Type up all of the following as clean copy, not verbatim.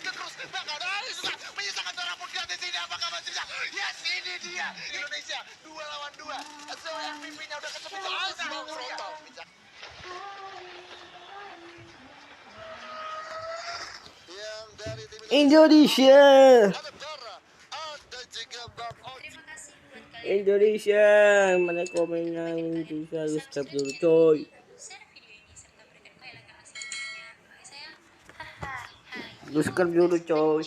The Cruz bakal juga menyisakan seorang Punkat di sini. Apakah masih bisa? Yes, ini dia Indonesia 2 lawan 2. So MVP-nya udah ketemu Bang Frontal. Yang dari tim Indonesia. ada Bara, ada juga Bang Oji. Terima kasih buat kalian. Indonesia. Mana komennya Indonesia? Subscribe dulu coy. Share video ini serta berikan komentar selanjutnya. Saya haha. Subscribe dulu coy.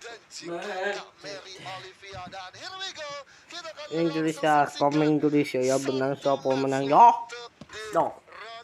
Dan juga Kak Mary Olivia. Dan here we go. Kita akan Indonesia, langsung komen saksikan Indonesia ya benang satu siapa menang match ya. untuk di No.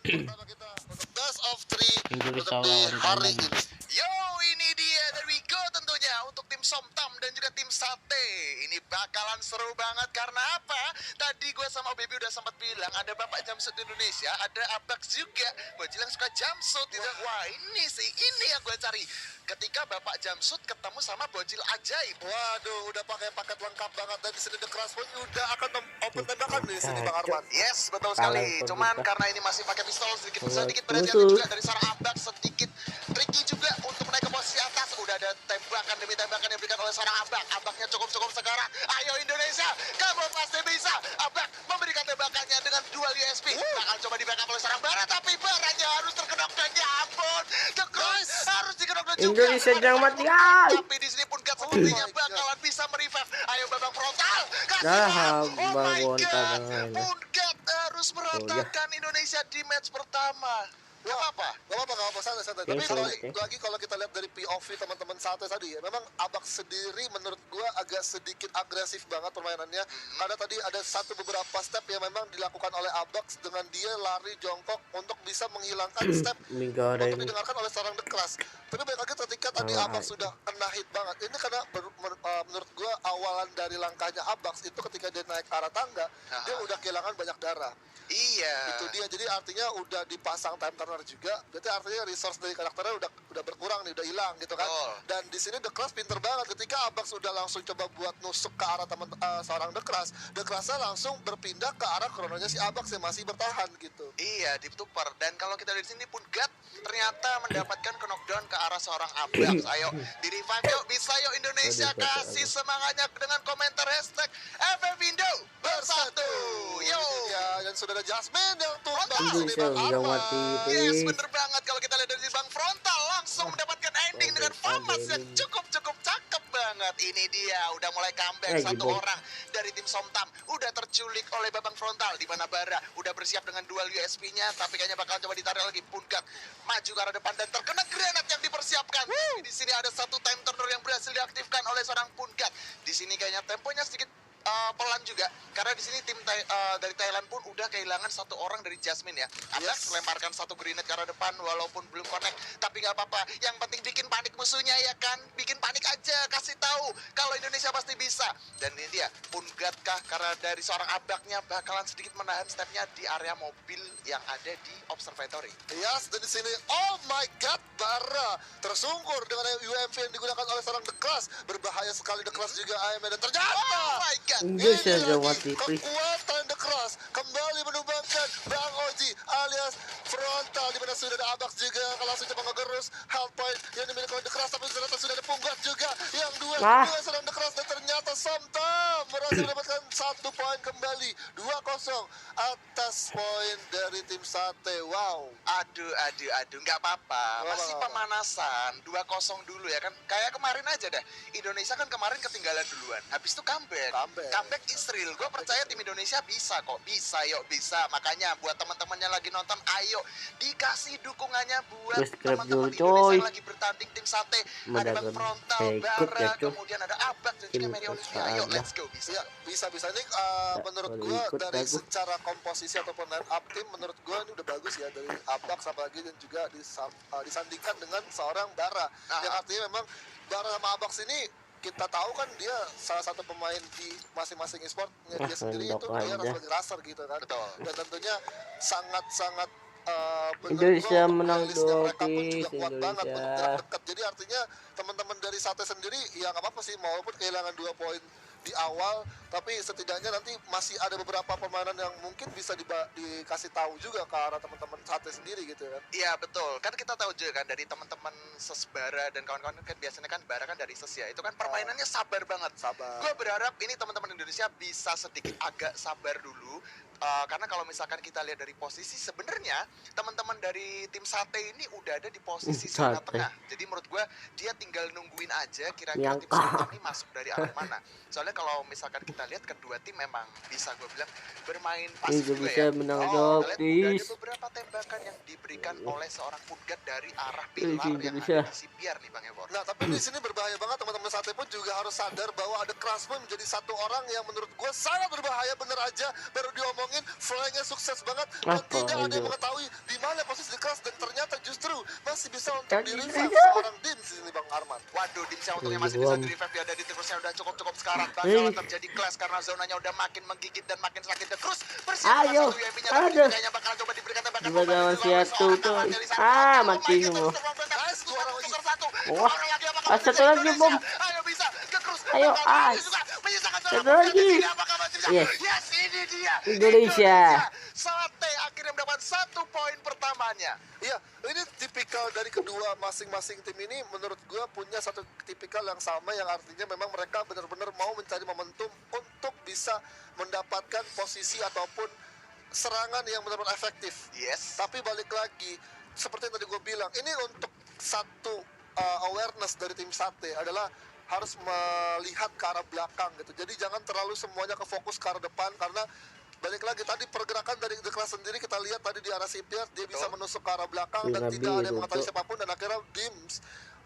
round pertama kita untuk best of 3 Indonesia untuk di lawan hari Thailand. ini. Yo, ini dia, there we go tentunya untuk tim Somtam dan juga tim Sate. Ini bakalan seru banget karena apa? Tadi gue sama Baby udah sempat bilang ada Bapak Jamsut Indonesia, ada Abax juga. Bocil yang suka Jamsut gitu. Wah, ini sih, ini yang gue cari. Ketika Bapak Jamsut ketemu sama Bocil Ajaib. Waduh, udah pakai paket lengkap banget dan di sini The Crash Point udah akan open tembakan di sini Bang Arman. Yes, betul sekali. Cuman karena ini masih pakai pistol sedikit berhati-hati juga dari seorang Abax, sedikit tricky juga untuk naik ke posisi atas. Udah ada tembakan demi tembakan yang diberikan oleh seorang Abak. Abaknya cukup sekarang. Ayo Indonesia, kamu pasti bisa. Abak memberikan tembakannya dengan dual USP. Bakal coba di-backup oleh seorang Bara, tapi Baranya harus terkenok dan ya ampun. The Cross harus dikenok dan juga. Indonesia jangan mati. Tapi di sini pun Gat sepertinya bakalan bisa merevive. Ayo Babang Frontal. Kasih Dah, wow. Oh my Babang god. Frontal. Punkat harus meratakan Indonesia di match pertama. Gak apa-apa, santai. Tapi kalau kita lihat dari POV teman-teman Sate tadi ya, memang Abax sendiri menurut gua agak sedikit agresif banget permainannya. Karena tadi ada beberapa step yang memang dilakukan oleh Abax dengan dia lari jongkok untuk bisa menghilangkan step untuk didengarkan oleh seorang The Clash. Tapi baik lagi ketika tadi Abax sudah kena hit banget. Ini karena menurut gua awalan dari langkahnya Abax itu ketika dia naik ke arah tangga, dia udah kehilangan banyak darah. Iya. Itu dia. Jadi artinya udah dipasang time turner juga. Berarti artinya resource dari karakternya udah berkurang nih, udah hilang gitu kan. Dan di sini The Clash pinter banget ketika Abax udah langsung coba buat nusuk ke arah seorang The Clash-nya langsung berpindah ke arah krononya si Abax yang masih bertahan gitu. Iya, dituper. Dan kalau kita dari sini pun Gat ternyata mendapatkan knockdown ke arah seorang Abax. Ayo, di revive yuk, bisa yuk Indonesia, kasih semangatnya dengan komentar hashtag FFindo bersatu. Yo. Ya, dan sudah ada Jasmine yang tumbang Indonesia jangan mati. Yes, bener banget kalau kita lihat dari Bang Frontal langsung mendapatkan ending dengan Famas yang cukup cakep banget. Ini dia udah mulai comeback satu orang dari tim Somtam udah terculik oleh Babang Frontal di mana Bara udah bersiap dengan dual USP-nya tapi kayaknya bakal coba ditarik lagi. Punkat maju ke arah depan dan terkena granat yang dipersiapkan. Tapi di sini ada satu time turner yang berhasil diaktifkan oleh seorang Punkat. Di sini kayaknya temponya sedikit pelan juga karena di sini tim dari Thailand pun udah kehilangan satu orang dari Jasmine ya. Abax lemparkan satu grenade ke arah depan walaupun belum connect, tapi nggak apa-apa. Yang penting bikin panik musuhnya ya kan, bikin panik aja, kasih tahu kalau Indonesia pasti bisa. Dan ini dia Punkat kah karena dari seorang Abaknya bakalan sedikit menahan stepnya di area mobil yang ada di observatory. Yes, dan di sini oh my god, Bara tersungkur dengan UMP yang digunakan oleh seorang The Clash. Berbahaya sekali The Clash juga AM dan ternyata oh my god. Indonesia Ini jangan lagi mati. kekuatan The Cross kembali menumbangkan Bang Oji alias Frontal di mana sudah ada Abax juga kalau langsung coba ngegerus health point yang dimiliki oleh The Cross, tapi ternyata sudah ada Punggak juga yang dua serang The Cross dan ternyata Somtam berhasil mendapatkan 1 poin kembali 2-0 atas poin dari tim Sate. Wow. Aduh nggak apa-apa, masih pemanasan 2-0 dulu ya kan, kayak kemarin aja dah. Indonesia kan kemarin ketinggalan duluan, habis itu comeback Israel. Gue percaya tim Indonesia bisa kok, bisa. Makanya buat teman-teman yang lagi nonton, ayo dikasih dukungannya buat teman-teman Indonesia yang lagi bertanding tim Sate. Ada Bang Frontal, Bara, kemudian ada Abak dan juga Mary Olivia. Ayo let's go, bisa. Ini menurut gue dari secara komposisi ataupun line up tim menurut gue ini udah bagus ya dari Abak apalagi dan juga disandingkan dengan seorang Bara. Yang artinya memang Bara sama Abak ini kita tahu kan dia salah satu pemain di masing-masing e-sportnya dia sendiri itu dia sebagai raser gitu kan. Dan tentunya sangat-sangat Indonesia menang mereka pun juga kuat banget untuk jarak dekat. Jadi artinya teman-teman dari Sate sendiri ya nggak apa-apa sih walaupun kehilangan 2 poin di awal, tapi setidaknya nanti masih ada beberapa permainan yang mungkin bisa dikasih tahu juga ke arah teman-teman Sate sendiri gitu kan. Iya betul, kan kita tahu juga kan dari teman-teman Sesbara dan kawan-kawan kan biasanya kan Bara kan dari Ses ya, itu kan permainannya sabar banget. Sabar. Gue berharap ini teman-teman Indonesia bisa sedikit agak sabar dulu. Karena kalau misalkan kita lihat dari posisi sebenarnya teman-teman dari tim Sate ini udah ada di posisi zona Sate. tengah. Jadi menurut gue dia tinggal nungguin aja kira-kira tim Somtam ini masuk dari arah mana. Soalnya kalau misalkan kita lihat kedua tim memang bisa gue bilang bermain pasif juga Indonesia ya. menang Kita dong, lihat udah ada please. beberapa tembakan yang diberikan oleh seorang Putgat dari arah Please, pilar yang Indonesia. ada di CPR nih Bang Evor. Nah, tapi di sini berbahaya banget teman-teman Sate pun juga harus sadar bahwa ada Krasman menjadi satu orang yang menurut gue sangat berbahaya. Bener aja baru diomongin flanknya sukses banget dan Apa tidak ada itu? yang mengetahui di mana posisi Kras dan ternyata justru masih bisa untuk Tadi di-revive aja. seorang Dims ini Bang Arman. Waduh, Dimsya untungnya Lagi masih bisa bom. di-revive ya, dari tikusnya udah cukup sekarat. Bakalan Ih. terjadi clash karena zonanya udah makin menggigit dan makin sakit. The Cruz bersiap Ayo, satu UMP-nya, tapi aduh. kayaknya bakalan coba diberikan tembakan Gimana kembali masih juga oleh satu seorang tuh? kawan dari sana. Ah, Oh mati my God, semua. Nice, tukar satu. Wah, Orang lagi apakah ah, masih satu bisa lagi, Indonesia? Bom. Ayo bisa, The Cruz. Ayo, bakal as. juga menyisakan Satu seorang lagi. pemain ketiga. Apakah masih bisa? Yes. Yes, ini dia. Indonesia. Sate akhirnya mendapat 1 poin pertamanya. Iya, ini tipikal dari kedua masing-masing tim ini menurut gue punya satu tipikal yang sama, yang artinya memang mereka benar-benar mau mencari momentum untuk bisa mendapatkan posisi ataupun serangan yang benar-benar efektif. Yes. Tapi balik lagi, seperti yang tadi gue bilang, ini untuk satu awareness dari tim Sate adalah harus melihat ke arah belakang gitu. Jadi jangan terlalu semuanya ke fokus ke arah depan, karena balik lagi tadi pergerakan dari The Clash sendiri kita lihat tadi di arah CPR dia bisa menusuk ke arah belakang dan Nabi tidak ada yang itu, mengetahui Cok. siapapun, dan akhirnya Dims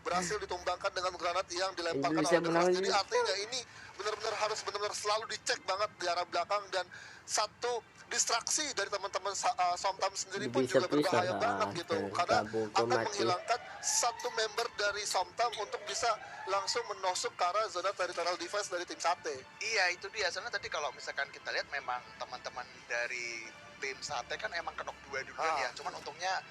berhasil ditumbangkan dengan granat yang dilemparkan Indonesia oleh The menang Clash. lagi. Jadi artinya ini benar-benar harus benar-benar selalu dicek banget di arah belakang, dan satu distraksi dari teman-teman Somtam sendiri pun Bisa juga berbahaya lah, banget gitu, saya karena tabung akan mati. menghilangkan satu member dari Somtam untuk bisa langsung menusuk ke arah zona territorial defense dari tim Sate. Iya itu dia, soalnya tadi kalau misalkan kita lihat memang teman-teman dari tim Sate kan emang kenok dua-duaan ya. Cuman untungnya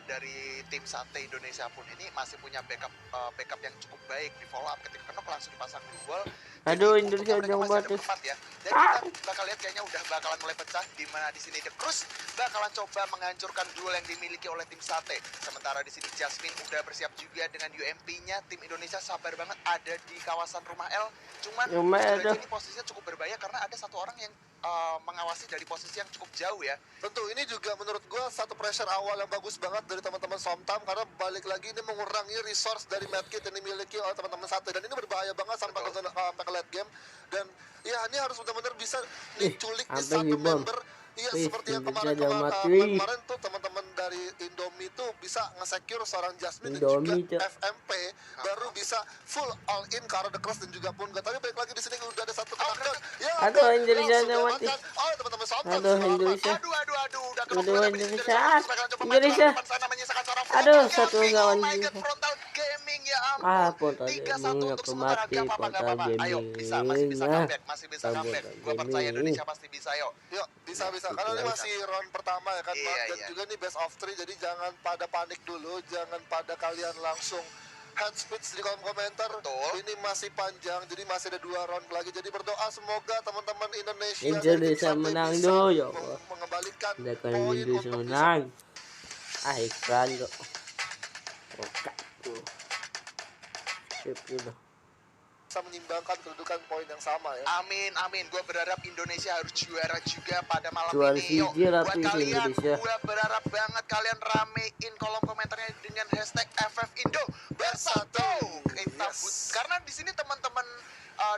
dari tim Sate Indonesia pun ini masih punya backup yang cukup baik di follow up, ketika kenok langsung dipasang dual. Aduh, Jadi Indonesia untungnya mereka jauh masih ada banget. berempat ya. Dan kita bakal lihat kayaknya udah bakalan mulai pecah, di mana di sini The Cruz bakalan coba menghancurkan duel yang dimiliki oleh tim Sate. Sementara di sini Jasmine udah bersiap juga dengan UMP-nya. Tim Indonesia sabar banget ada di kawasan rumah L. Cuman Rumah L, sebenarnya dah. ini posisinya cukup berbahaya karena ada satu orang yang mengawasi dari posisi yang cukup jauh ya. Tentu ini juga menurut gua satu pressure awal yang bagus banget dari teman-teman Somtam, karena balik lagi ini mengurangi resource dari medkit yang dimiliki oleh teman-teman Sate, dan ini berbahaya banget sampai ke late game. Dan ya ini harus benar-benar bisa diculik di sampai satu dibom. member. Iya, Wih, seperti yang Indonesia kemarin udah mati. kemarin tuh teman-teman dari Indomie tuh bisa nge-secure seorang Jasmine Indomie, dan juga Cok. FMP baru bisa full all in ke arah The Clash dan juga Punggat. Tapi balik lagi di sini udah ada satu knockdown. Ya, Aduh, dan Indonesia langsung udah mati. diamankan oleh teman-teman Somtam. Aduh, Indonesia. Aduh, udah Aduh, kedua dari Indonesia. bakalan coba maju Indonesia. ke depan sana menyisakan seorang Aduh, frontal satu gaming. lawan Oh my god, tiga. frontal gaming ya ampun. Ah, Frontal 3-1 Gaming, untuk aku sementara. mati, Gak apa-apa, gak Frontal apa-apa. Ayo, masih bisa Gaming. comeback, masih bisa Frontal comeback. Gua percaya Gaming. Indonesia pasti bisa, yuk. Yuk, bisa. Karena ini masih round pertama ya kan, Mak? Iya, Dan iya. juga nih best of 3, jadi jangan pada panik dulu, jangan pada kalian langsung head speech di kolom komentar. Betul. Ini masih panjang, jadi masih ada 2 round lagi. Jadi berdoa semoga teman-teman Indonesia Indonesia dari tim Sate menang bisa dong, ya Allah. mengembalikan Udah kan poin Indonesia untuk bisa menang. Ah, iklan kok. Oke. Tuh. Sip dulu. menyimbangkan kedudukan poin yang sama ya. Amin, amin. Gue berharap Indonesia harus juara juga pada malam Juara ini. Yuk, siji lah, buat please, kalian, Indonesia. gue berharap banget kalian ramein kolom komentarnya dengan hashtag FFindo bersatu. Karena di sini teman-teman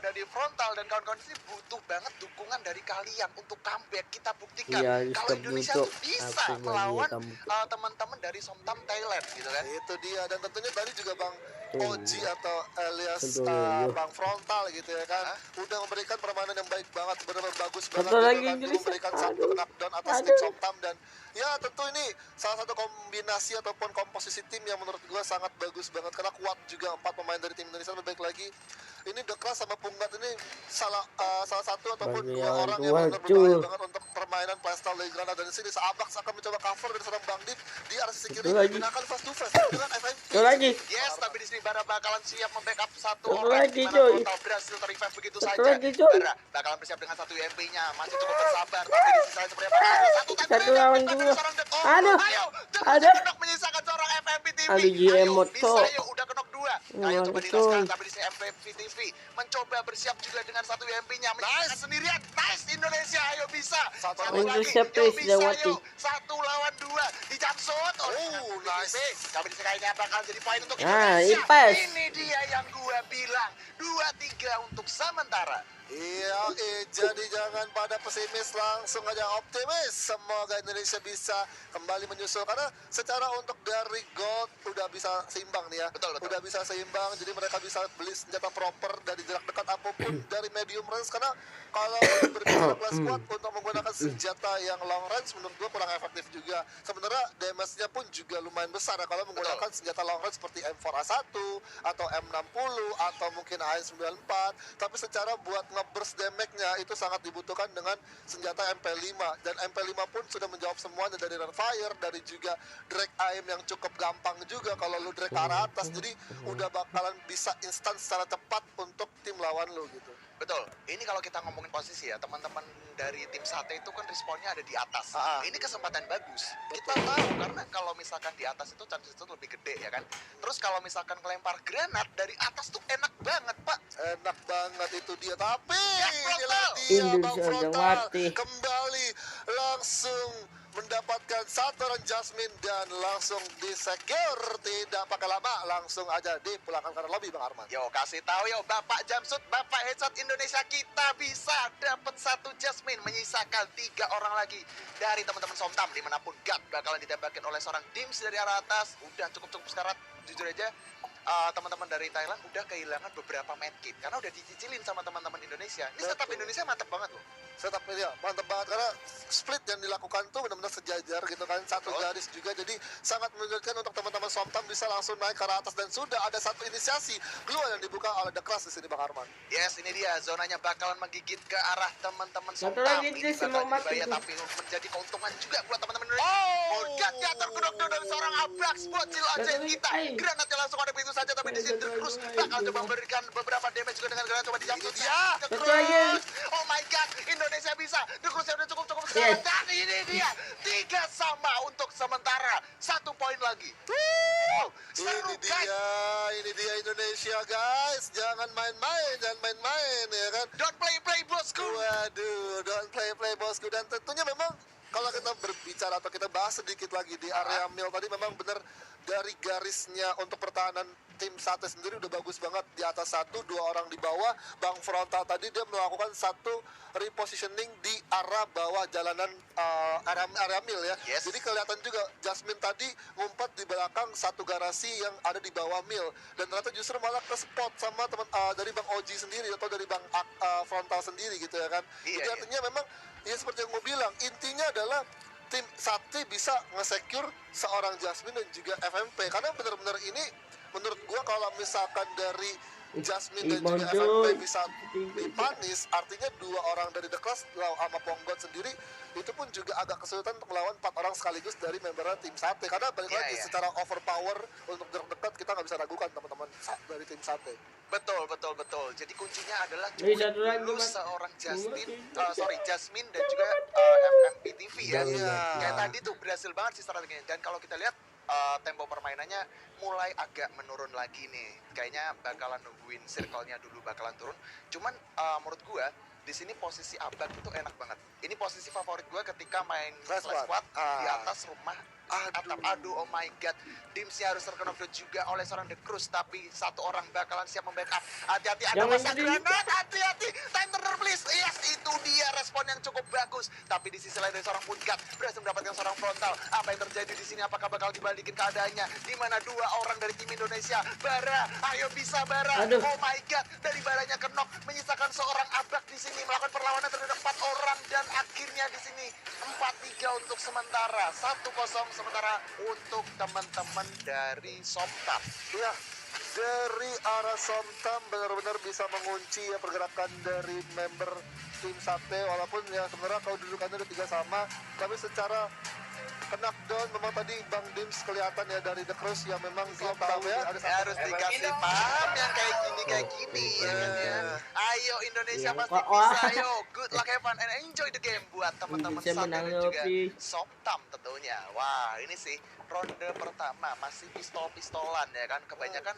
dari frontal dan kawan-kawan di sini butuh banget dukungan dari kalian untuk comeback. Kita buktikan Iya, kalau stop Indonesia dulu, tuh bisa Aku lagi melawan kamu. teman-teman dari Somtam Thailand gitu kan. Itu dia, dan tentunya tadi juga Bang Oji atau alias Tentu. Bang Frontal gitu ya kan, udah memberikan permainan yang baik banget, benar-benar bagus banget Satu gitu lagi kan. Dia Indonesia. memberikan satu Aduh. knockdown atas Aduh. tim Somtam, dan ya tentu ini salah satu kombinasi ataupun komposisi tim yang menurut gua sangat bagus banget, karena kuat juga 4 pemain dari tim Indonesia. Lebih baik lagi ini The Clash sama Punggat ini salah satu ataupun dua Bagian orang yang dua, benar berbahaya cuy. banget untuk permainan playstyle dari Granada. Dan di sini Seabax akan mencoba cover dari seorang Bang Dip di arah sisi kiri Betul lagi. menggunakan face to face dengan FMP. Satu lagi. Yes, tapi di sini Bara bakalan siap membackup satu Satu orang lagi, di mana coy. Frontal berhasil ter-revive begitu Satu saja. lagi, coy. Bara bakalan bersiap dengan satu UMP-nya, masih cukup bersabar. Tapi di sisi lain seperti apa? Satu lawan dua. Aduh. Ayo, Aduh. Kenok menyisakan seorang FMP TV. Aduh, GM Ayo, moto. bisa yuk, udah kenok dua. Ayo Wah, coba betul. diraskan, tapi di sini FMP TV mencoba bersiap juga dengan satu UMP-nya. Menyisakan sendirian. Nice Indonesia, ayo bisa. Satu lagi, Intercept, yuk sudah bisa mati. yuk. 1 lawan 2 di Jamsut. Oh, nice. Tapi di sini kayaknya bakal jadi poin untuk Nah, Indonesia. impas. Ini dia yang gua bilang. 2-3 untuk sementara. Iya, jadi jangan pada pesimis, langsung aja optimis. Semoga Indonesia bisa kembali menyusul karena secara untuk dari gold udah bisa seimbang nih ya. Betul, betul. Udah bisa seimbang, jadi mereka bisa beli senjata proper dari jarak dekat apapun dari medium range karena kalau berbicara class squad untuk menggunakan senjata yang long range menurut gua kurang efektif juga. Sebenarnya damage-nya pun juga lumayan besar ya kalau menggunakan senjata long range seperti M4A1 atau M60 atau mungkin AN94, tapi secara buat nge-burst damage-nya itu sangat dibutuhkan dengan senjata MP5 dan MP5 pun sudah menjawab semuanya dari fire, dari juga drag aim yang cukup gampang juga kalau lu drag ke arah atas, jadi udah bakalan bisa instan secara cepat untuk tim lawan lu gitu. Betul. Ini kalau kita ngomongin posisi ya, teman-teman dari tim Sate itu kan responnya ada di atas. Ini kesempatan bagus. Kita tahu karena kalau misalkan di atas itu chances itu lebih gede ya kan. Terus kalau misalkan kelempar granat dari atas tuh enak banget, Pak. Enak banget itu dia, tapi Ya, inilah Frontal. dia Bang Indonesia udah Frontal mati. kembali langsung mendapatkan satu orang Jasmine dan langsung disecure, tidak pakai lama, langsung aja dipulangkan karena lobby Bang Arman. Yo, kasih tahu yo Bapak Jamsut, Bapak Headshot Indonesia, kita bisa dapat satu Jasmine, menyisakan 3 orang lagi dari teman-teman Somtam dimanapun God bakalan ditembakin oleh seorang Dims dari arah atas. Udah cukup sekarat, jujur aja. Teman-teman dari Thailand udah kehilangan beberapa medkit karena udah dicicilin sama teman-teman Indonesia. Ini setup Betul. Indonesia mantep banget loh. Setup ini ya, mantap banget karena split yang dilakukan tuh benar-benar sejajar gitu kan, satu garis juga, jadi sangat menyulitkan untuk teman-teman Somtam bisa langsung naik ke arah atas dan sudah ada satu inisiasi keluar yang dibuka oleh The Clash di sini Bang Arman. Yes, ini dia zonanya bakalan menggigit ke arah teman-teman Satu Somtam. lagi, Ini dia semua bakal mati berbahaya tuh. tapi menjadi keuntungan juga buat teman-teman Indonesia. God ya terkedok dari seorang Abrax bocil aja Satu lagi, kita. ay. Granatnya langsung ada begitu saja tapi di sini Satu lagi, terus ay, bakal coba gila. memberikan beberapa damage juga dengan granat coba dijangkut. Ini dia. Satu lagi. Oh my god, Indonesia bisa. The Crusnya udah cukup Yes. sekarang. Dan ini dia 3 sama untuk sementara. 1 poin lagi. Seru Ini guys. dia Indonesia guys, jangan main-main ya kan. Don't play bosku. Waduh, don't play bosku. Dan tentunya memang kalau kita berbicara atau kita bahas sedikit lagi di area mil tadi, memang benar dari garisnya untuk pertahanan tim Sate sendiri udah bagus banget. Di atas 1, 2 orang di bawah. Bang Frontal tadi dia melakukan satu repositioning di arah bawah jalanan area mil ya. Yes. Jadi kelihatan juga Jasmine tadi ngumpet di belakang satu garasi yang ada di bawah mil, dan ternyata justru malah ke spot sama teman dari Bang Oji sendiri atau dari Bang Frontal sendiri gitu ya kan. Iya, Jadi iya. artinya memang ya seperti yang gue bilang, intinya adalah tim Sate bisa nge-secure seorang Jasmine dan juga FMP karena benar-benar ini menurut gua kalau misalkan dari Jasmine dan juga FMP bisa dipanis, artinya 2 orang dari The Clash sama Ponggot sendiri itu pun juga agak kesulitan untuk melawan 4 orang sekaligus dari member tim Sate karena balik Iya, lagi iya. secara overpower untuk jarak dekat kita nggak bisa ragukan teman-teman dari tim Sate. Betul. Jadi kuncinya adalah Ini culik satu lagi, dulu Mas. seorang Mas. Jasmine dan juga FMPTV ya. Iya. Kayak tadi tuh berhasil banget sih strateginya. Dan kalau kita lihat tempo permainannya mulai agak menurun lagi nih. Kayaknya bakalan nungguin circle-nya dulu bakalan turun. Cuman menurut gua di sini posisi Abad itu enak banget. Ini posisi favorit gua ketika main Clash Clash Squad. Squad di atas rumah atap. Aduh, oh my god. Dimsnya harus terkena juga oleh seorang The Cruz, tapi 1 orang bakalan siap membackup. Hati-hati ada Jangan masa sedih. granat, hati-hati. Time turner please. Yes, itu dia respon yang cukup bagus. Tapi di sisi lain dari seorang Punkat berhasil mendapatkan seorang frontal. Apa yang terjadi di sini? Apakah bakal dibalikin keadaannya? Di mana 2 orang dari tim Indonesia? Bara, ayo bisa Bara. Aduh. Oh my god, dari Baranya kenok menyisakan seorang Abrak di sini melakukan perlawanan terhadap 4 orang dan akhirnya di sini 4-3 untuk sementara. 1-0 sementara untuk teman-teman dari Somtap. Iya, dari arah Somtam benar-benar bisa mengunci ya pergerakan dari member tim Sate, walaupun ya sebenarnya kalau dudukannya udah 3 sama, tapi secara knockdown memang tadi Bang Dims kelihatan ya dari The Cruise yang memang dia tahu ya ada Ya, harus dikasih paham yang kayak gini ya kan ya. Ayo Indonesia Yang pasti kok, bisa, ayo. Good luck, have fun, and enjoy the game buat teman-teman Indonesia Sate menang dan loh, juga Pi. Somtam tentunya. Wah, ini sih ronde pertama masih pistol-pistolan ya kan. Kebanyakan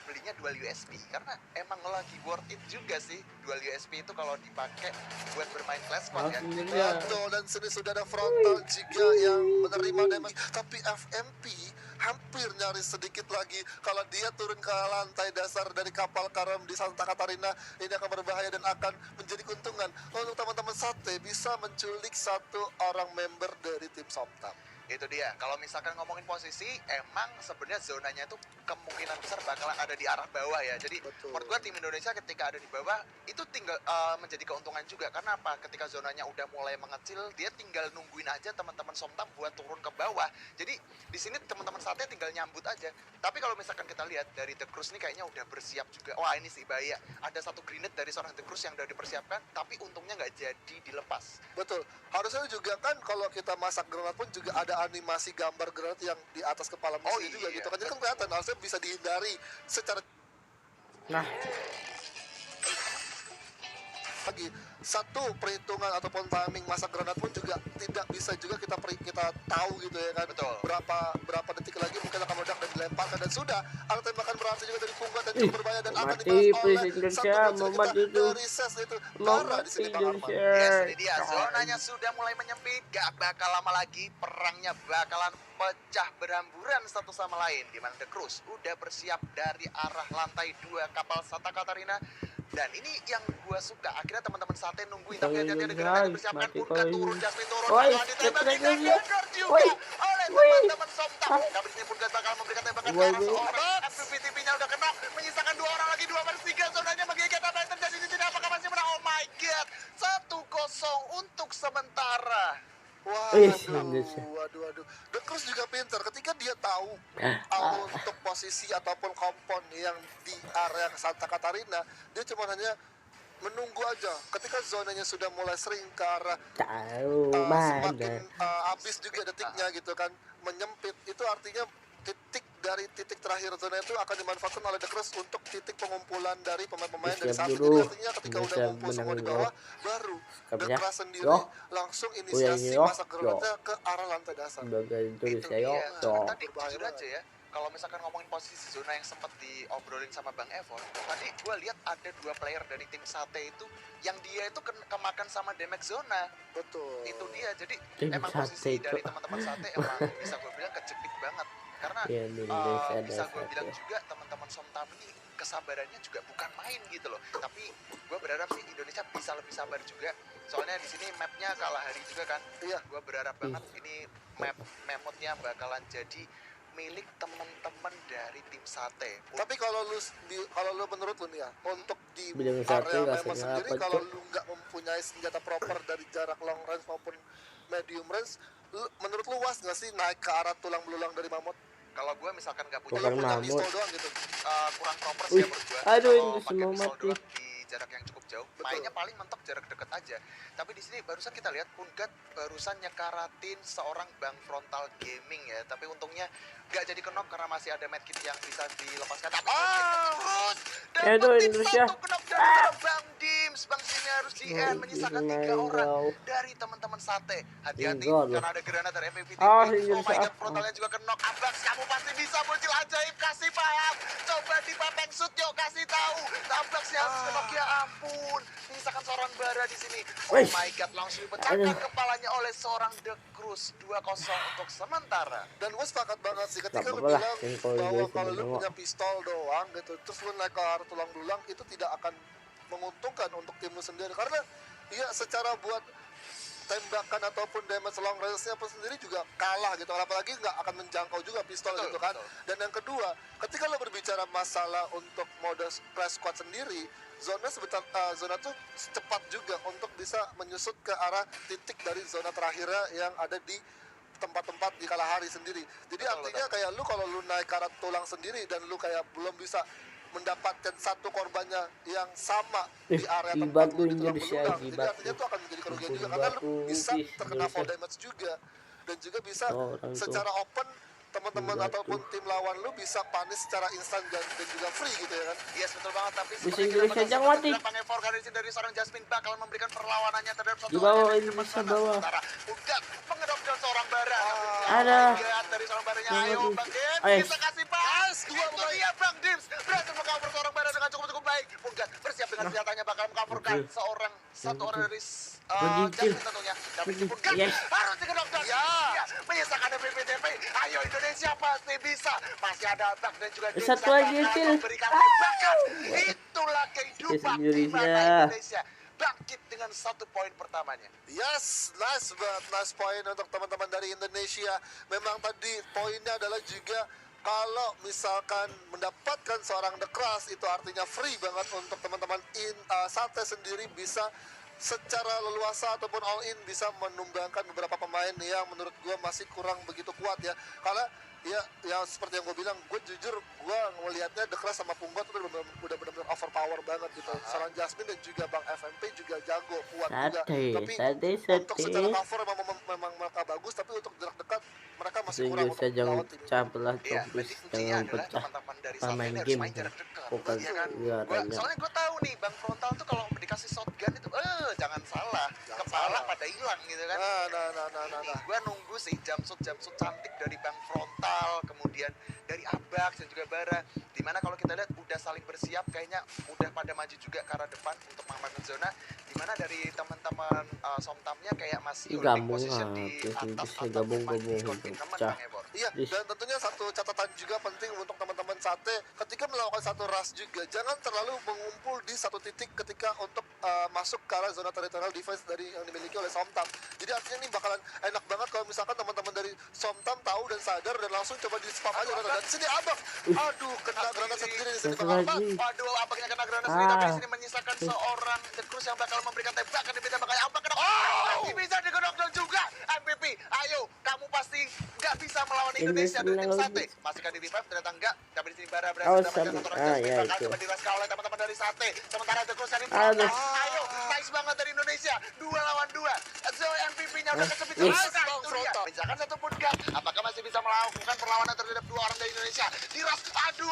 belinya dual USB karena emang lagi worth it juga sih dual USB itu kalau dipakai buat bermain Clash Squad ya. Betul, dan sini sudah ada frontal juga yang menerima damage, tapi FMP hampir nyaris sedikit lagi kalau dia turun ke lantai dasar dari kapal karam di Santa Catarina. Ini akan berbahaya dan akan menjadi keuntungan untuk teman-teman Sate bisa menculik 1 orang member dari tim Somtam. Itu dia, kalau misalkan ngomongin posisi, emang sebenarnya zonanya itu kemungkinan besar bakalan ada di arah bawah ya. Jadi Betul. menurut gua tim Indonesia ketika ada di bawah itu tinggal menjadi keuntungan juga. Karena apa? Ketika zonanya udah mulai mengecil, dia tinggal nungguin aja teman-teman Somtam buat turun ke bawah. Jadi di sini teman-teman Sate tinggal nyambut aja. Tapi kalau misalkan kita lihat dari The Cruise ini kayaknya udah bersiap juga. Wah, ini sih bahaya. Ada satu grenade dari seorang The Cruise yang udah dipersiapkan, tapi untungnya nggak jadi dilepas. Betul, harusnya juga kan kalau kita masak granat pun juga ada animasi gambar granat yang di atas kepala musuh Oh, juga iya. gitu kan, jadi kan kelihatan harusnya bisa dihindari secara Nah, lagi. Satu perhitungan ataupun timing masak granat pun juga tidak bisa juga kita tahu gitu ya kan. Betul. Berapa detik lagi mungkin akan meledak dan dilemparkan, dan sudah ada tembakan berhasil juga dari Punggat dan Ih, cukup berbahaya dan akan mati, dibalas please, oleh Indonesia, satu gol mau kita mati itu. dari Ses itu. mau Darah di mati sini Bang Arman. Indonesia. Yes, ini dia. Zonanya sudah mulai menyempit. Gak bakal lama lagi. Perangnya bakalan pecah berhamburan satu sama lain. Di mana The Cruise udah bersiap dari arah lantai 2 kapal Santa Catarina. Dan ini yang gua suka. Akhirnya teman-teman Sate nungguin. Tapi hati-hati ada granat yang dipersiapkan. Mati Purga kau ini. turun, Jasmine turun. Woi, Bakalan ditembak. keren Dan juga. dagger juga Woi, oleh woi. teman-teman Somtam. Ah. Tapi di sini Purga bakal memberikan tembakan ke Woi, arah woi. seorang. FPV-TV-nya udah kena. Menyisakan 2 orang lagi. 2/3. Zonanya menggigit. Apa yang terjadi di sini? Apakah masih menang? Oh my god. 1-0 untuk sementara. Indonesia. Waduh. The Cruise juga pintar ketika dia tahu untuk posisi ataupun kompon yang di area Santa Catarina, dia cuma hanya menunggu aja. Ketika zonanya sudah mulai sering ke arah Tahu semakin mana. habis juga detiknya gitu kan, menyempit, itu artinya dari titik terakhir zona itu akan dimanfaatkan oleh The Cruise untuk titik pengumpulan dari pemain-pemain dari Siap satu. dulu. Jadi artinya ketika udah Indonesia ngumpul semua menang di dulu. bawah, baru The Sikapnya. Cruise sendiri Yo. langsung Udah inisiasi ini, yo. masak granatnya ke arah lantai dasar. Sebagai Itu Indonesia dia. yo. Cuman Yo. tadi Berbahaya jujur banget. aja ya, kalau misalkan ngomongin posisi zona yang sempat diobrolin sama Bang Evon, tadi gue lihat ada 2 player dari tim Sate itu yang dia itu kemakan sama damage zona. Betul. Itu dia. Jadi Tim emang Sate posisi itu. dari teman-teman Sate emang bisa gue bilang kejepit banget. Karena Ya, di Indonesia ada bisa gue bilang satu. juga teman-teman Somtam ini kesabarannya juga bukan main gitu loh. Tapi gue berharap sih Indonesia bisa lebih sabar juga. Soalnya di sini mapnya kalah hari juga kan. Iya. Gue berharap banget ini mapnya bakalan jadi milik teman-teman dari tim Sate. Tapi kalau lu menurut lu nih ya, untuk di Bidang sate area rasanya memang sendiri, apa, kalau Cok? lu nggak mempunyai senjata proper dari jarak long range maupun medium range, menurut lu was nggak sih naik ke arah tulang belulang dari mamut? Kalau gue misalkan nggak Lu punya Bukan punya mamut. pistol doang gitu. kurang proper sih Wih, ya menurut gue. aduh, Kalau ini pakai semua pistol mati. doang di jarak yang cukup jauh, Betul. mainnya paling mentok jarak dekat aja. Tapi di sini barusan kita lihat Punggat barusan nyekaratin seorang Bang Frontal Gaming ya. Tapi untungnya nggak jadi kenok karena masih ada medkit yang bisa dilepaskan. Tapi terus Aduh, dapetin Indonesia. 1 kenok dari Bang Dims. Bang Dims harus di end menyisakan 3 main orang kau. dari teman-teman Sate. Hati-hati Tinggal. karena ada granat dari MVP. Ah, Oh my Indonesia. god, frontalnya juga kenok. Abax, kamu pasti bisa, bocil ajaib, kasih paham. Coba di Papeng Sud, yuk kasih tahu. Abax yang harus kenok, ya ampun. Menyisakan seorang bara di sini. Oh Wih. my god, langsung dipecahkan Aduh. kepalanya oleh seorang The Cruise. 2-0 untuk sementara. Dan gue sepakat banget sih ketika Nggak lu apa-apa lah, bilang yang kalau bahwa gue kalau lu sebenarnya. punya pistol doang gitu, terus lu naik ke arah tulang belulang, itu tidak akan menguntungkan untuk tim lu sendiri, karena ya secara buat tembakan ataupun damage long range-nya pun sendiri juga kalah gitu, apalagi nggak akan menjangkau juga pistol Betul, gitu kan. betul. Dan yang kedua, ketika lo berbicara masalah untuk mode Clash Squad sendiri, zona tuh cepat juga untuk bisa menyusut ke arah titik dari zona terakhirnya yang ada di tempat-tempat di kalahari sendiri. Jadi artinya kayak lu kalau lu naik karat tulang sendiri dan lu kayak belum bisa mendapatkan satu korbannya yang sama di area tempat lu di tulang Indonesia, belulang. Jadi gibat artinya lu. itu akan menjadi kerugian juga Gibat karena lu lu, bisa ih, terkena fall Indonesia. damage juga dan juga bisa Orang tuh. secara open teman-teman Gibat ataupun tuh. tim lawan lu bisa panis secara instan dan juga free gitu ya kan. Yes, betul banget. Tapi Bisa seperti Inggris kita aja bakal mati. pakai organisasi dari seorang Jasmine bakal memberikan perlawanannya terhadap satu Di bawah orang yang ini depan bisa sana. bawah. Sementara Ugat mengedopkan seorang bara. Ada. Lihat dari seorang baranya. Yang Ayo lebih. Bang Dims, Ayo. bisa kasih pas. Dua dia Bang Dims berhasil mengcover seorang bara dengan cukup baik. Ugat bersiap dengan senjatanya bakal mengcoverkan Betul. seorang satu orang dari Begitu. Jasmine tentunya. Tapi Begitu. Ugat Yes. harus dikedopkan. Ya, menyisakan PPTP. Ayo Indonesia pasti bisa. Masih ada Abak dan juga Dims Satu yang lagi, bakal Cil. memberikan tembakan. Itulah kehidupan Yes, di mana Indonesia. Indonesia bangkit dengan 1 poin pertamanya. Yes, nice banget, nice point untuk teman-teman dari Indonesia. Memang tadi poinnya adalah juga kalau misalkan mendapatkan seorang The Crush itu artinya free banget untuk teman-teman Sate sendiri bisa secara leluasa ataupun all in bisa menumbangkan beberapa pemain yang menurut gue masih kurang begitu kuat ya. Karena ya seperti yang gue bilang, gue jujur gue ngelihatnya The Crush sama Punggot itu udah benar-benar overpower banget gitu. Seorang Jasmine dan juga Bang FMP juga jago, kuat juga. Tapi untuk secara cover memang mereka bagus, tapi untuk jarak dekat mereka masih kurang untuk saja melawan tim. pecah belah Iya, terus berarti kuncinya jangan adalah pecah teman-teman dari pemain Sate ini harus game main jarak dekat. bukan Iya kan? ya Soalnya gue tahu nih Bang Frontal tuh kalau dikasih shotgun itu jangan salah, kepala pada hilang gitu kan. Nah. Gue nunggu sih jump shoot cantik dari Bang Frontal, kemudian dari Abax dan juga Bara. Dimana kalau kita lihat udah saling bersiap, kayaknya udah pada maju juga ke arah depan untuk mengamankan zona. Dimana dari teman-teman Somtamnya kayak masih holding gabung position di atas atau memang di confinement Bang Ebor. Iya, dan tentunya satu catatan juga penting untuk teman-teman Sate ketika melakukan satu rush juga, jangan terlalu mengumpul di satu titik ketika untuk masuk ke arah zona territorial defense dari yang dimiliki oleh Somtam. Jadi artinya ini bakalan enak banget kalau misalkan teman-teman dari Somtam tahu dan sadar dan langsung coba di spam aja dan sini Abang. Aduh, kena granat sendiri di sini Satu Bang. lagi. Waduh, Abangnya kena granat sendiri, tapi di sini menyisakan seorang The Cruz yang bakal memberikan tembakan di beda bakal Abang kena. Masih bisa dikedok juga. MVP, ayo, kamu pasti nggak bisa melawan Indonesia dari tim Sate. Masih kan di revive, ternyata enggak. Tapi di sini Bara berhasil mendapatkan satu orang Jasmine, ya, bakal itu. coba diraska oleh teman-teman dari Sate. Sementara The Cruz dari Aduh. ayo, nice banget dari Indonesia. 2 lawan 2. Zoe MVP-nya udah kecepit. Yes. Itu dia. Misalkan satu pun enggak. Apakah masih bisa melakukan perlawanan terhadap 2 orang dari Indonesia? Diras, aduh.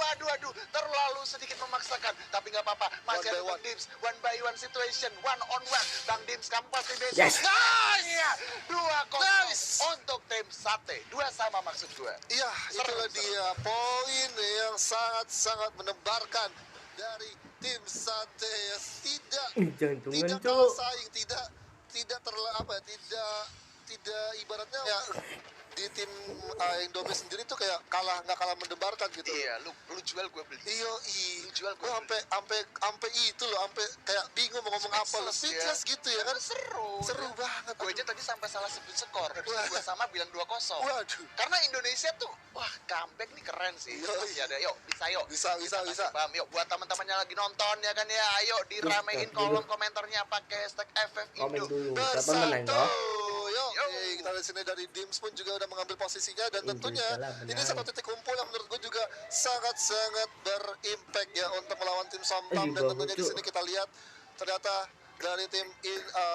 Terlalu sedikit memaksakan. Tapi nggak apa-apa. Masih ada Bang Dims. 1 by 1 situation. 1 on 1. Bang Dims, kamu pasti bisa. Yes. Nice! Iya. 2-0 untuk tim Sate. 2 sama maksud gue. Iya, itulah dia poin yang sangat-sangat menebarkan dari tim Sate ya. jantungan Tidak cok kalah saing, tidak ibaratnya ya di tim Indomie sendiri tuh kayak nggak kalah mendebarkan gitu. Iya, lu jual gue beli. Lu jual gue sampai itu loh, sampai kayak bingung mau ngomong apa loh, speechless gitu ya kan. Seru banget. Gue aja tadi sampai salah sebut skor. Gue sama bilang 2-0. Waduh. Karena Indonesia tuh, wah comeback nih keren sih. Masih ada, yuk bisa. Bisa. Paham, yuk buat teman-temannya lagi nonton ya kan ya. Ayo diramein kolom komentarnya pakai hashtag FF komen Indo. dulu siapa menang Bersatu. toh Yuk, kita di sini dari Dims pun juga udah mengambil posisinya dan tentunya ini satu titik kumpul yang menurut gue juga sangat-sangat berimpact ya untuk melawan tim Somtam dan tentunya di sini kita lihat ternyata dari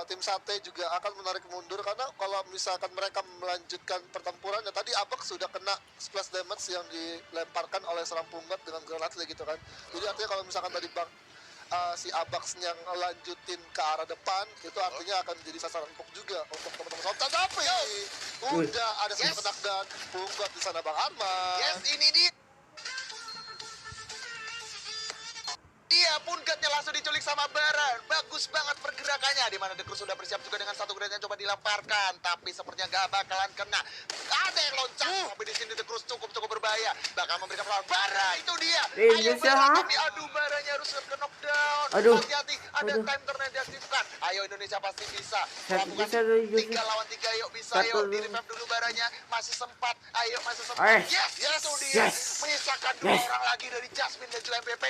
tim Sate juga akan menarik mundur karena kalau misalkan mereka melanjutkan pertempuran ya tadi Abak sudah kena splash damage yang dilemparkan oleh seorang Punggat dengan granat gitu kan. Jadi artinya kalau misalkan tadi si Abax yang lanjutin ke arah depan itu artinya akan menjadi sasaran empuk juga untuk teman-teman Somtam. Tapi udah ada satu penak dan Punggat di sana Bang Arman. Yes, ini dia. Dia pun gatnya langsung diculik sama Bara. Bagus banget pergerakannya. Di mana The Cruz sudah bersiap juga dengan satu grenade coba dilemparkan. Tapi sepertinya gak bakalan kena. Ada yang loncat. Tapi di sini The Cruz cukup berbahaya. Bakal memberikan peluang. Bara itu dia. Ayo Bara. Tapi aduh Baranya harus ke knockdown. Hati-hati. Ada time turn-nya diaktifkan. Ayo Indonesia pasti bisa. Melakukan 3 lawan 3. Yuk bisa. Yuk di revive dulu Baranya. Masih sempat. Ayo masih sempat. Yes. Itu dia. Menyisakan 2 orang lagi dari Jasmine dan juga MVP.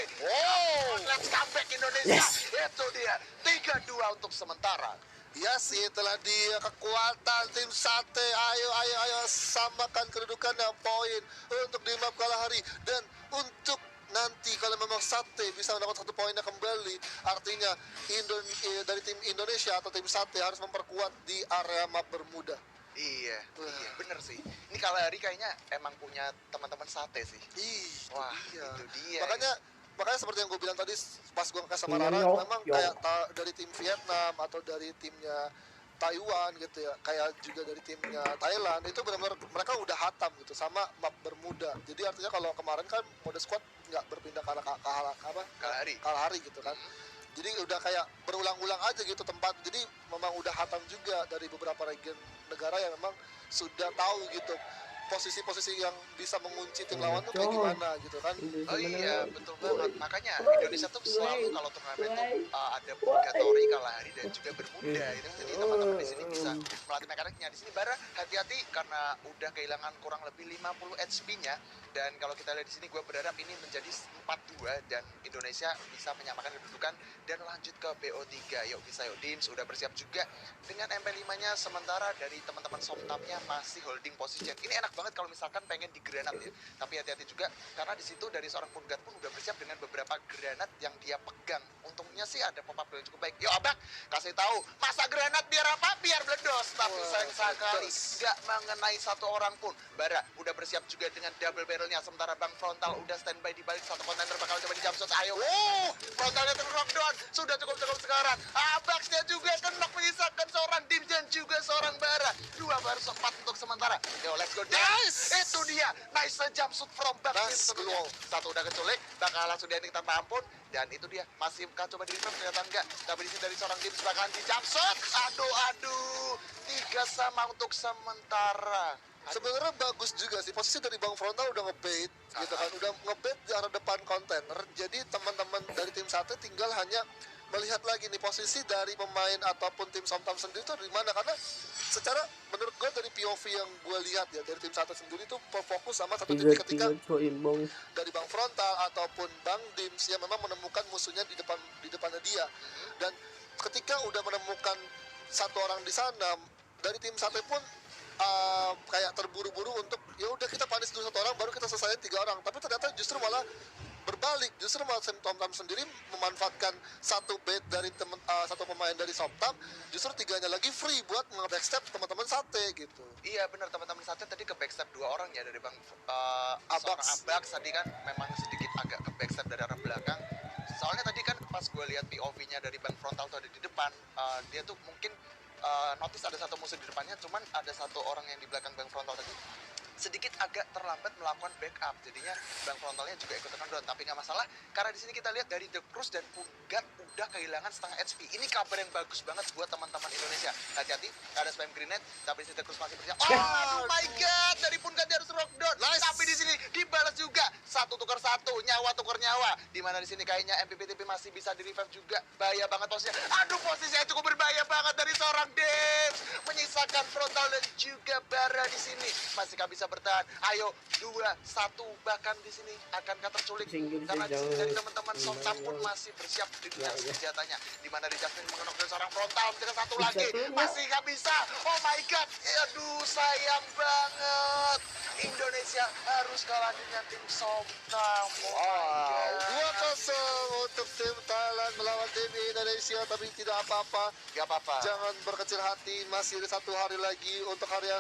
Let's come back Indonesia. Itu dia. 3-2 untuk sementara. Yes, itulah dia kekuatan tim Sate. Ayo samakan kedudukannya poin untuk di map Kalahari. Dan untuk nanti kalau memang Sate bisa mendapat 1 poinnya kembali, artinya dari tim Indonesia atau tim Sate harus memperkuat di area map Bermuda. Iya, iya, bener sih. Ini Kalahari kayaknya emang punya teman-teman Sate sih. Wah, itu dia. Makanya seperti yang gue bilang tadi pas gue ngekas sama Iya, Rara, yok, memang yok. kayak dari tim Vietnam atau dari timnya Taiwan gitu ya, kayak juga dari timnya Thailand, itu benar-benar mereka udah hatam gitu sama map Bermuda. Jadi artinya kalau kemarin kan mode squad nggak berpindah ke Kalahari gitu kan. Jadi udah kayak berulang-ulang aja gitu tempat. Jadi memang udah hatam juga dari beberapa region negara yang memang sudah tahu gitu posisi-posisi yang bisa mengunci tim lawan tuh kayak gimana gitu kan. Oh iya, betul banget. Makanya Indonesia tuh selalu kalau turnamen tuh ada purgatory, Kalahari dan juga Bermuda. Itu jadi teman-teman di sini bisa melatih mekaniknya. Di sini Bara hati-hati karena udah kehilangan kurang lebih 50 HP-nya. Dan kalau kita lihat di sini, gue berharap ini menjadi 4-2 dan Indonesia bisa menyamakan kedudukan dan lanjut ke BO3. Yuk bisa, yuk Dims udah bersiap juga dengan MP5-nya. Sementara dari teman-teman Somtamnya masih holding position. Ini enak banget kalau misalkan pengen di granat ya. Tapi hati-hati juga karena di situ dari seorang Purgat pun udah bersiap dengan beberapa granat yang dia pegang. Untungnya sih ada pop up yang cukup baik. Yo Abak, kasih tahu masa granat biar apa? Biar meledos. Tapi sayang sekali nggak mengenai satu orang pun. Bara udah bersiap juga dengan double barrelnya. Sementara Bang Frontal udah standby di balik satu kontainer bakal coba di jumpshot. Ayo, frontalnya knockdown. Sudah cukup sekarang. Abaxnya juga knock menyisakan seorang Dim dan juga seorang Bara. 2 versus 4 untuk sementara. Yo let's go. Nice! Itu dia. Nice jumpshot from back. Nice, Tentunya. Satu udah keculik. Bakal langsung di-ending tanpa ampun. Dan itu dia. Masih coba di reverse ternyata enggak. Tapi di sini dari seorang Dim bakalan di jumpshot. Aduh. 3 sama untuk sementara. Sebenarnya bagus juga sih, posisi dari Bang Frontal udah ngebait gitu kan, udah ngebait di arah depan kontainer. Jadi teman-teman dari tim Sate tinggal hanya melihat lagi nih posisi dari pemain ataupun tim Somtam sendiri itu di mana, karena secara menurut gue dari POV yang gue lihat ya dari tim Sate sendiri itu fokus sama satu titik ketika dari Bang Frontal ataupun Bang Dims yang memang menemukan musuhnya di depannya dia. Dan ketika udah menemukan satu orang di sana, dari tim Sate pun kayak terburu-buru untuk ya udah kita panis dulu 1 orang baru kita selesaiin 3 orang, tapi ternyata justru malah berbalik, justru malah Somtam sendiri memanfaatkan satu bait dari satu pemain dari Somtam, justru 3-nya lagi free buat nge-backstep teman-teman Sate gitu. Iya benar, teman-teman Sate tadi ke backstep 2 orang ya dari Bang Abax. Abax tadi kan memang sedikit agak ke backstep dari arah belakang. Soalnya tadi kan pas gue lihat POV-nya dari Bang Frontal tuh ada di depan, dia tuh mungkin notice ada satu musuh di depannya, cuman ada satu orang yang di belakang Bang Frontal tadi sedikit agak terlambat melakukan backup, jadinya Bang Frontalnya juga ikut down, tapi nggak masalah karena di sini kita lihat dari The Cruz dan Punggat udah kehilangan setengah HP. Ini kabar yang bagus banget buat teman-teman Indonesia. Hati-hati, ada spam grenade, tapi di sini The Cruz masih bersiap. Oh my god, dari Punggat dia harus knockdown. Nice. Tapi di sini dibalas juga, 1 tukar 1, nyawa tukar nyawa. Dimana di sini kayaknya MPPTP masih bisa di revive juga. Bahaya banget posisinya. Aduh, posisinya cukup berbahaya banget dari seorang Devs, menyisakan Frontal dan juga Bara di sini. Masih nggak bisa bertahan. Ayo 2-1 bahkan di sini akankah terculik karena di sini dari teman-teman Somtam pun masih bersiap dengan senjatanya. Dimana di Justin mengenok dari seorang Frontal dengan 1 lagi masih nggak bisa. Oh my god, aduh sayang banget. Indonesia harus kalah dengan tim Somtam. Oh my god. 2-0 untuk tim Thailand melawan tim Indonesia, tapi tidak apa-apa. Gak apa-apa. Jangan berkecil hati, masih ada 1 hari lagi untuk hari yang